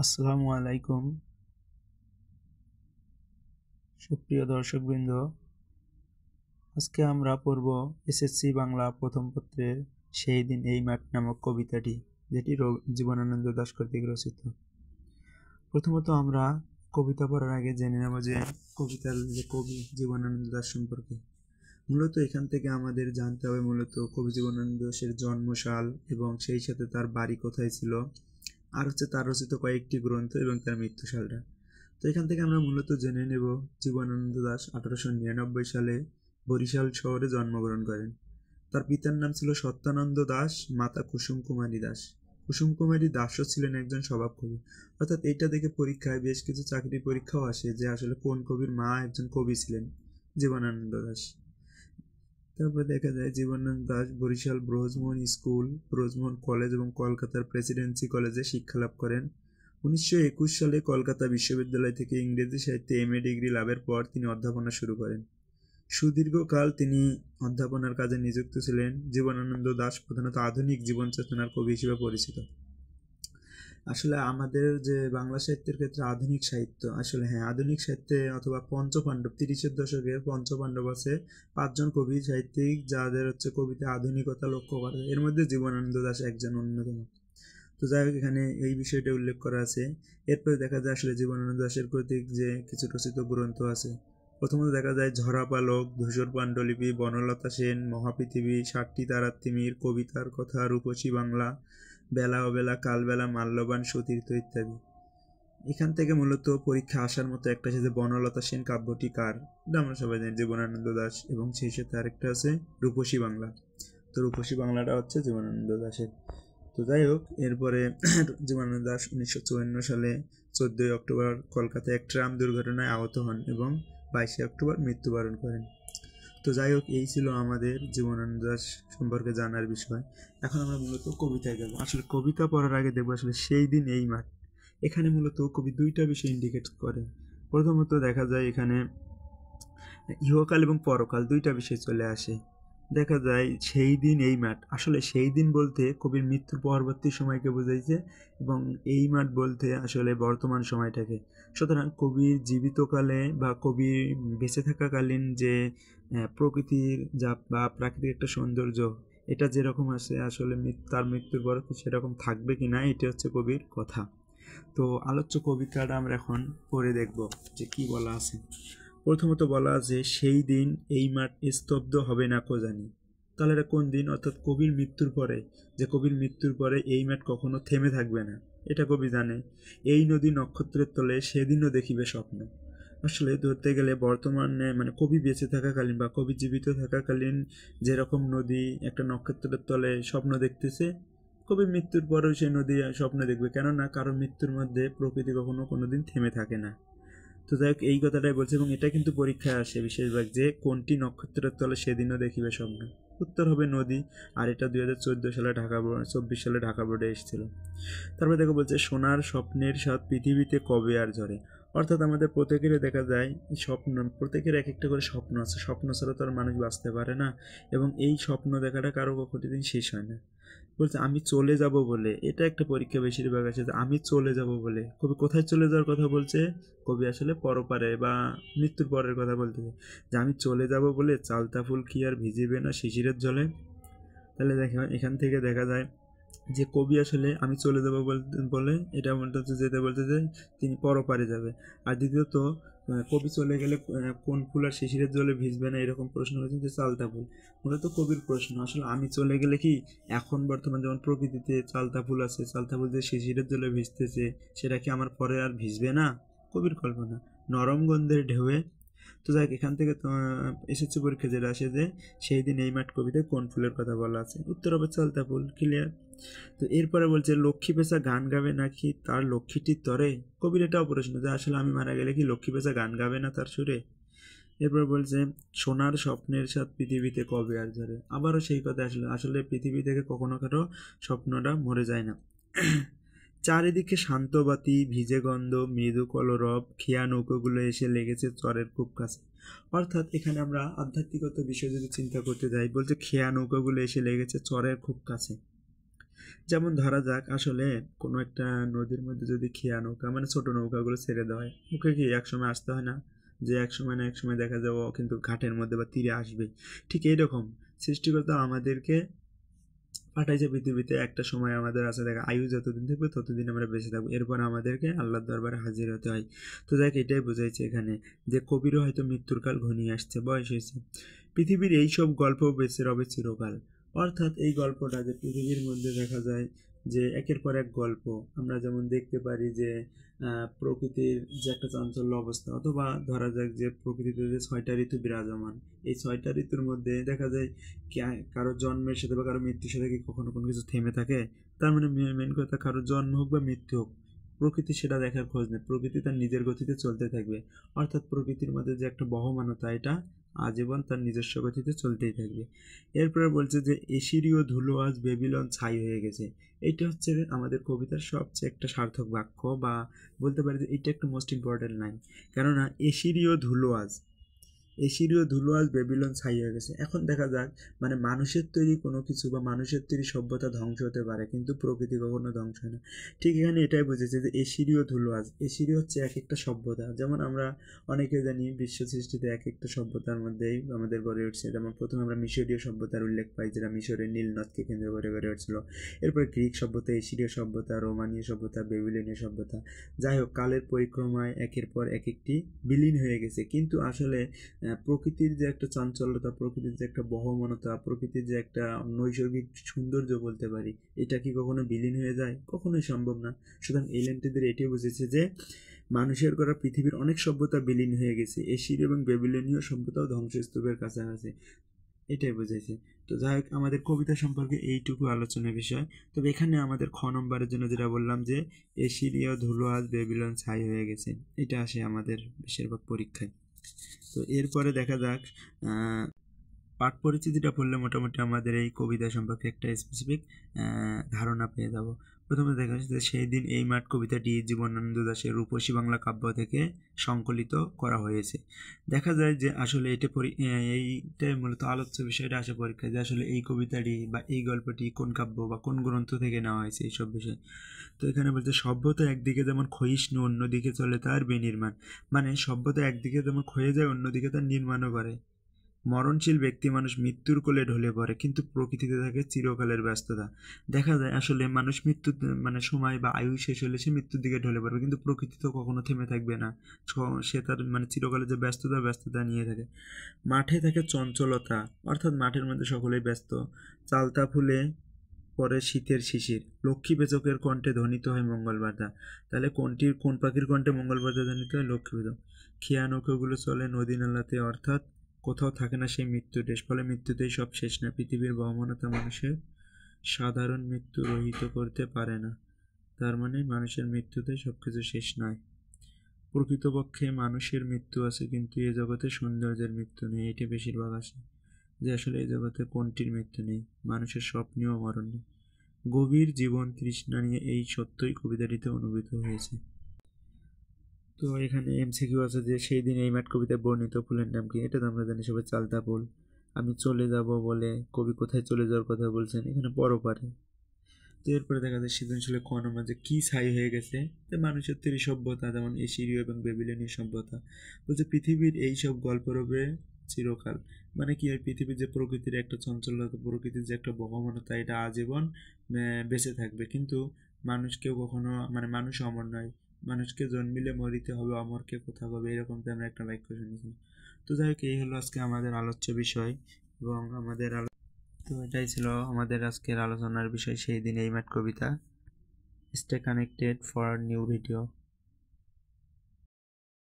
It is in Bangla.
আসসালামু আলাইকুম সুপ্রিয় দর্শকবৃন্দ। আজকে আমরা পড়ব এসএসসি বাংলা প্রথম পত্রের সেই দিন এই মাঠ নামক কবিতাটি, যেটি জীবনানন্দ দাশ কর্তৃক রচিত। প্রথমত আমরা কবিতা পড়ার আগে জেনে নেব যে কবিতার যে কবি জীবনানন্দ দাশ সম্পর্কে। মূলত এখান থেকে আমাদের জানতে হবে মূলত কবি জীবনানন্দ দাশের জন্মসাল এবং সেই সাথে তার বাড়ি কোথায় ছিল, আর হচ্ছে তার রচিত কয়েকটি গ্রন্থ এবং তার মৃত্যুসালটা। তো এখান থেকে আমরা মূলত জেনে নেব জীবনানন্দ দাশ 1899 সালে বরিশাল শহরে জন্মগ্রহণ করেন। তার পিতার নাম ছিল সত্যানন্দ দাশ, মাতা কুসুম কুমারী দাস। কুসুম কুমারী দাসও ছিলেন একজন স্বভাব কবি। অর্থাৎ এইটা দেখে পরীক্ষায় বেশ কিছু চাকরি পরীক্ষাও আসে যে আসলে কোন কবির মা একজন কবি ছিলেন। জীবনানন্দ দাশ। তারপর দেখা যায় জীবনানন্দ দাশ বরিশাল ব্রজমোহন স্কুল, ব্রজমোহন কলেজ এবং কলকাতার প্রেসিডেন্সি কলেজে শিক্ষালাভ করেন। 1921 সালে কলকাতা বিশ্ববিদ্যালয় থেকে ইংরেজি সাহিত্যে এমএ ডিগ্রি লাভের পর তিনি অধ্যাপনা শুরু করেন। সুদীর্ঘকাল তিনি অধ্যাপনার কাজে নিযুক্ত ছিলেন। জীবনানন্দ দাশ প্রধানত আধুনিক জীবন চেতনার কবি হিসেবে পরিচিত। আসলে আমাদের যে বাংলা সাহিত্যের ক্ষেত্রে আধুনিক সাহিত্য, আসলে হ্যাঁ, আধুনিক সাহিত্যে অথবা পঞ্চপাণ্ডব, 30-এর দশকের পঞ্চপাণ্ডব আছে 5জন কবি সাহিত্যিক যাদের হচ্ছে কবিতে আধুনিকতা লক্ষ্য করে, এর মধ্যে জীবনানন্দ দাশ একজন অন্যতম। তো যাই হোক, এখানে এই বিষয়টা উল্লেখ করা আছে। এরপরে দেখা যায় আসলে জীবনানন্দ দাশের কর্তৃক যে কিছু রচিত গ্রন্থ আছে। প্রথমত দেখা যায় ঝরা পালক, ধূসর পাণ্ডুলিপি, বনলতা সেন, মহাপৃথিবী, 60টি তারার তিমির, কবিতার কথা, রূপসী বাংলা, বেলা অবেলা, কালবেলা, মাল্যবান, সতীর্থ ইত্যাদি। এখান থেকে মূলত পরীক্ষা আসার মতো একটা আছে যে বনলতা সেন কাব্যটি কার, এটা আমরা সবাই জানি জীবনানন্দ দাশ, এবং সেই সাথে আরেকটা আছে রূপসী বাংলা। তো রূপসী বাংলাটা হচ্ছে জীবনানন্দ দাশের। তো যাই হোক, এরপরে জীবনানন্দ দাশ 1954 সালে 14 অক্টোবর কলকাতায় এক ট্রাম দুর্ঘটনায় আহত হন এবং 22 অক্টোবর মৃত্যুবরণ করেন। তো যাই হোক, এই ছিল আমাদের জীবনানন্দ দাশ সম্পর্কে জানার বিষয়। এখন আমরা মূলত কবিতায় যাব। আসলে কবিতা পড়ার আগে দেখবো আসলে সেই দিন এই মাঠ। এখানে মূলত কবি দুইটা বিষয় ইন্ডিকেট করে। প্রথমত দেখা যায় এখানে ইহকাল এবং পরকাল দুইটা বিষয় চলে আসে। দেখা যায় সেই দিন এই মাঠ, আসলে সেই দিন বলতে কবির মৃত্যুর পরবর্তী সময়কে বোঝাইছে, এবং এই মাঠ বলতে আসলে বর্তমান সময়টাকে। সুতরাং কবির জীবিতকালে বা কবির বেঁচে থাকাকালীন যে প্রকৃতির যা বা প্রাকৃতিক একটা সৌন্দর্য, এটা যেরকম আছে আসলে তার মৃত্যুর পর সেরকম থাকবে কি না, এটা হচ্ছে কবির কথা। তো আলোচ্য কবিতাটা আমরা এখন পড়ে দেখব যে কি বলা আছে। প্রথমত বলা আছে সেই দিন এই মাঠ স্তব্ধ হবে না কো জানি। তাহলে এটা কোন দিন? অর্থাৎ কবির মৃত্যুর পরে, যে কবির মৃত্যুর পরে এই মাঠ কখনো থেমে থাকবে না, এটা কবি জানে। এই নদী নক্ষত্রের তলে সেদিনও দেখিবে স্বপ্ন। আসলে ধরতে গেলে বর্তমানে মানে কবি বেঁচে থাকাকালীন বা কবি জীবিত থাকাকালীন যেরকম নদী একটা নক্ষত্রের তলে স্বপ্ন দেখতেছে, কবির মৃত্যুর পরেও সেই নদী স্বপ্ন দেখবে। কেননা কারণ মৃত্যুর মধ্যে প্রকৃতি কখনো কোনোদিন থেমে থাকে না। তো যাই হোক, এই কথাটাই বলছে, এবং এটা কিন্তু পরীক্ষায় আসে বেশিরভাগ, যে কোনটি নক্ষত্রের তলে সেদিনও দেখিবে স্বপ্ন। উত্তর হবে নদী। আর এটা 2014 সালে 24 সালে ঢাকা বোর্ডে এসেছিল। তারপরে দেখো বলছে সোনার স্বপ্নের স্বাদ পৃথিবীতে কবে আর ঝরে। অর্থাৎ আমাদের প্রত্যেকেরই দেখা যায় স্বপ্ন, প্রত্যেকের এক একটা করে স্বপ্ন আছে। স্বপ্ন ছাড়া তো আর মানুষ বাঁচতে পারে না, এবং এই স্বপ্ন দেখাটা কারো প্রতিদিন শেষ হয় না। বলছে আমি চলে যাব বলে, এটা একটা পরীক্ষা বেশিরভাগ আছে যে আমি চলে যাব বলে। কবি কোথায় চলে যাওয়ার কথা বলছে? কবি আসলে পরপারে বা মৃত্যুর পরের কথা বলতেছে, যে আমি চলে যাব বলে চালতা ফুল কি আর ভিজিবে না শিশিরের জলে। তাহলে দেখো এখান থেকে দেখা যায় যে কবি আসলে আমি চলে যাব বলে এটা বলতে যেতে বলতে যে তিনি পরপারে যাবে। আর দ্বিতীয়ত কবি চলে গেলে কোন ফুল আর শিশিরের জলে ভিজবে না, এরকম প্রশ্ন হয়েছে যে চালতা ফুল। মূলত কবির প্রশ্ন আসলে আমি চলে গেলে কি এখন বর্তমান যেমন প্রকৃতিতে চালতা ফুল আছে, চালতা ফুল যে শিশিরের জলে ভিজতেছে, সেটা কি আমার পরে আর ভিজবে না? কবির কল্পনা। নরম গন্ধের ঢেউয়ে। তো যাক, এখান থেকে তো এসএসসি পরীক্ষা যেটা আসে যে সেই দিন এই মাঠ কবিতায় কোন ফুলের কথা বলা আছে, উত্তর হবে চালতা ফুল। ক্লিয়ার? তো এরপরে বলছে লক্ষ্মী পেঁচা গান গাবে নাকি তার লক্ষ্মীটির তরে। কবির এটাও প্রশ্ন যে আসলে আমি মারা গেলে কি লক্ষ্মী পেঁচা গান গাবে না তার সুরে। এরপর বলছে সোনার স্বপ্নের স্বাদ পৃথিবীতে কবে আর ঝরে। আবারও সেই কথা আসলে আসলে পৃথিবী থেকে কখনো কারো স্বপ্নটা মরে যায় না। চারিদিকে শান্ত বাতি, ভিজে গন্ধ, মৃদু কলরব, খেয়া নৌকোগুলো এসে লেগেছে চরের খুব কাছে। অর্থাৎ এখানে আমরা আধ্যাত্মিকতা বিষয় যদি চিন্তা করতে যাই, বলছে খেয়া নৌকাগুলো এসে লেগেছে চরের খুব কাছে। যেমন ধরা যাক আসলে কোনো একটা নদীর মধ্যে যদি খেয়া নৌকা মানে ছোট নৌকাগুলো ছেড়ে দেওয়া হয়, ওকে কি একসময় আসতে হয় না? যে একসময় না একসময় দেখা যাবো কিন্তু ঘাটের মধ্যে বা তীরে আসবে। ঠিক এইরকম সৃষ্টিকর্তা আমাদেরকে পাঠাইছে পৃথিবীতে, একটা সময় আমাদের আছে দেখা আয়ু যতদিন থাকবে ততদিন আমরা বেঁচে থাকবো, এরপর আমাদেরকে আল্লাহর দরবারে হাজির হতে হয়। তো দেখ এটাই বোঝাইছে এখানে যে কবিরও হয়তো মৃত্যুর কাল ঘনিয়ে আসছে, বয়স হয়েছে। পৃথিবীর এই সব গল্প বেঁচে রবে চিরকাল। অর্থাৎ এই গল্পটা যে পৃথিবীর মধ্যে দেখা যায় যে একের পর এক গল্প আমরা যেমন দেখতে পারি যে প্রকৃতির যে একটা চাঞ্চল্য অবস্থা, অথবা ধরা যাক যে প্রকৃতিতে যে 6টা ঋতু বিরাজমান, এই 6টা ঋতুর মধ্যে দেখা যায় কারো জন্মের সাথে বা কারো মৃত্যুর সাথে কি কখনো কোনো কিছু থেমে থাকে? তার মানে মেন কথা, কারো জন্ম হোক বা মৃত্যু হোক, প্রকৃতি সেটা দেখার খোঁজ নেই, প্রকৃতি তার নিজের গতিতে চলতে থাকবে। অর্থাৎ প্রকৃতির মধ্যে যে একটা বহমানতা, এটা আজীবন তার নিজস্ব গতিতে চলতেই থাকবে। এরপরে বলছে যে এশিরীয় ধুলো আজ বেবিলন ছাই হয়ে গেছে। এইটা হচ্ছে আমাদের কবিতার সবচেয়ে একটা সার্থক বাক্য, বা বলতে পারি যে এটা একটা মোস্ট ইম্পর্টেন্ট লাইন। কেননা এশিরীয় ধুলো আজ বেবিলন ছাই হয়ে গেছে। এখন দেখা যাক মানে মানুষের তৈরি কোনো কিছু বা মানুষের তৈরি সভ্যতা ধ্বংস হতে পারে কিন্তু প্রকৃতি কখনো ধ্বংস হয় না। ঠিক এখানে এটাই বুঝেছে যে এশিরীয় ধুলো আজ, এশিরীয় হচ্ছে এক একটা সভ্যতা। যেমন আমরা অনেকে জানি বিশ্ব সৃষ্টিতে এক একটা সভ্যতার মধ্যেই আমাদের গড়ে উঠছে। যেমন প্রথমে আমরা মিশরীয় সভ্যতার উল্লেখ পাই, যেটা মিশরের নীল নদকে কেন্দ্র করে গড়ে উঠছিল। এরপরে গ্রিক সভ্যতা, এশিরীয় সভ্যতা, রোমানীয় সভ্যতা, বেবিলনীয় সভ্যতা। যাই হোক, কালের পরিক্রমায় একের পর এক একটি বিলীন হয়ে গেছে, কিন্তু আসলে প্রকৃতির যে একটা চাঞ্চল্যতা, প্রকৃতির যে একটা বহমানতা, প্রকৃতির যে একটা নৈসর্গিক সৌন্দর্য বলতে পারি, এটা কি কখনো বিলীন হয়ে যায়? কখনোই সম্ভব না। সুতরাং এই লাইনটিদের এটাই বুঝেছে যে মানুষের করা পৃথিবীর অনেক সভ্যতা বিলীন হয়ে গেছে, এশির এবং বেবিলনীয় সভ্যতাও ধ্বংসস্তূপের কাছাকাছি, এটাই বুঝেছে। তো যাই হোক, আমাদের কবিতা সম্পর্কে এইটুকু আলোচনার বিষয়। তবে এখানে আমাদের নম্বরের জন্য যেটা বললাম যে এশিরীয় ধুলো আজ বেবিলন ছাই হয়ে গেছে, এটা আসে আমাদের বেশিরভাগ পরীক্ষায়। তো এরপরে দেখা যাক পাঠ পরিচিতিটা পড়লে মোটামুটি আমাদের এই কবিতা সম্পর্কে একটা স্পেসিফিক ধারণা পেয়ে যাব। প্রথমে দেখা যাচ্ছে যে সেই দিন এই মাঠ কবিতাটি জীবনানন্দ দাশের রূপসী বাংলা কাব্য থেকে সংকলিত করা হয়েছে। দেখা যায় যে আসলে এইটাই মূলত আলোচ্য বিষয়টা আসে পরীক্ষায়, যে আসলে এই কবিতাটি বা এই গল্পটি কোন কাব্য বা কোন গ্রন্থ থেকে নেওয়া হয়েছে, এইসব বিষয়। তো এখানে বলছে সভ্যতা একদিকে যেমন ক্ষয়িষ্ণু অন্যদিকে চলে তার বিনির্মাণ। মানে সভ্যতা একদিকে যেমন ক্ষয়ে যায় অন্যদিকে তার নির্মাণও করে। মরণশীল ব্যক্তি মানুষ মৃত্যুর কোলে ঢলে পড়ে, কিন্তু প্রকৃতিতে থাকে চিরকালের ব্যস্ততা। দেখা যায় আসলে মানুষ মৃত্যু মানে সময় বা আয়ু শেষ হলে সে মৃত্যুর দিকে ঢলে পড়বে, কিন্তু প্রকৃতি তো কখনো থেমে থাকবে না। সে তার মানে চিরকালের যে ব্যস্ততা নিয়ে থাকে। মাঠে থাকে চঞ্চলতা, অর্থাৎ মাঠের মধ্যে সকলেই ব্যস্ত। চালতা ফুলে পরে শীতের শিশির, লক্ষ্মী পেচকের কণ্ঠে ধ্বনিত হয় মঙ্গলবার্তা। তাহলে কোন পাখির কণ্ঠে মঙ্গলবার্তা ধ্বনিত হয়? লক্ষ্মী পেচক। খেয়া নৌকাগুলো চলে নদী নালাতে, অর্থাৎ কোথাও থাকে না সেই মৃত্যু দেশ, ফলে মৃত্যুতেই সব শেষ না। পৃথিবীর বহমানতা মানুষের সাধারণ মৃত্যু রহিত করতে পারে না। তার মানে মানুষের মৃত্যুতেই সব কিছু শেষ নয়। প্রকৃতপক্ষে মানুষের মৃত্যু আছে, কিন্তু এ জগতে সৌন্দর্যের মৃত্যু নেই। এটি বেশিরভাগ আসে যে আসলে এই জগতে কোনটির মৃত্যু নেই, মানুষের স্বপ্নেও মরণ নেই। গভীর জীবন তৃষ্ণা নিয়ে এই সত্যই কবিতাটিতে অনুভূত হয়েছে। তো এখানে এমসিকিউ আছে যে সেই দিন এই মাঠ কবিতায় বর্ণিত ফুলের নাম কি? এটা তো আমরা জানি সবাই, চালতা ফুল। আমি চলে যাব বলে কবি কোথায় চলে যাওয়ার কথা বলছেন? এখানে পরপারে। তো এরপরে দেখা যায় সৃজনশীলে ক নম্বর যে কি ছাই হয়ে গেছে, যে মানুষের তৈরি সভ্যতা, যেমন এশিরীয় এবং বেবিলনীয় সভ্যতা। বলছে পৃথিবীর এই সব গল্প রবে চিরকাল। মানে কি, ওই পৃথিবীর যে প্রকৃতির একটা চঞ্চলতা, প্রকৃতির যে একটা বহমানতা, এটা আজীবন বেঁচে থাকবে, কিন্তু মানুষ কেউ কখনো মানে মানুষ অমর নয়। মানুষকে জন্মিলে মরিতে হবে, অমরকে কোথা পাবে, এরকম তো আমরা একটা বাক্য শুনেছি। তো যাই হোক, এই হলো আজকে আমাদের আলোচ্য বিষয় এবং আমাদের তো এটাই ছিল আমাদের আজকের আলোচনার বিষয়, সেই দিন এই মাঠ কবিতা। Stay connected for new video.